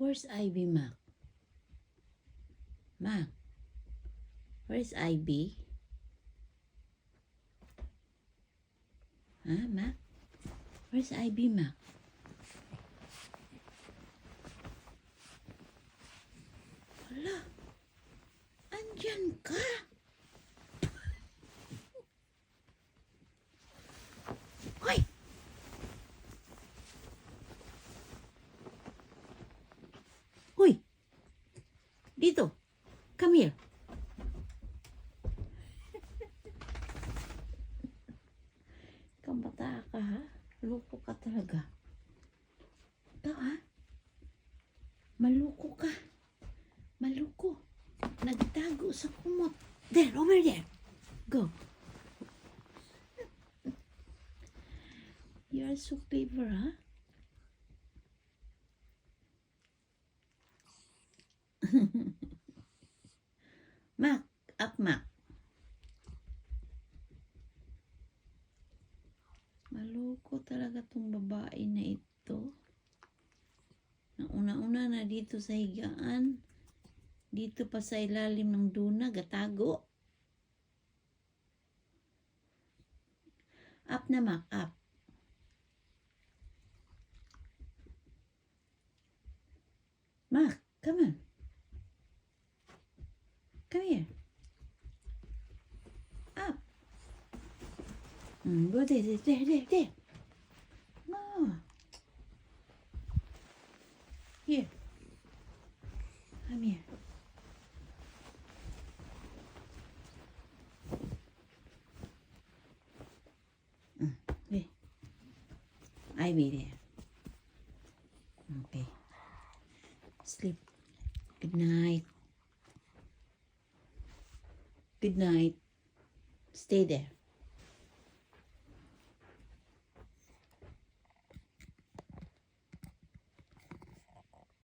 Where's Ivy, Mac? Mac, where's Ivy? Huh, Mac? Where's Ivy, Mac? Hala, andyan ka? Hoy! Hoy! Dito! Come here! Kabata ka, ha? Luko ka talaga. Ito, ha? Maluko ka. Maluko. Nagtago sa kumot. There, over there. Go. You are so clever, ha? Mac, up, Mac. Maluko talaga tong babae na ito. Nauna-una na dito sa higaan. Dito pa sa ilalim ng duna, gatago. Up na, Mac, up. Mac, come on. Come here. Up. Go there. No. Here. Come here. There. Ivy there. Okay. Sleep. Good night. Good night. Stay there.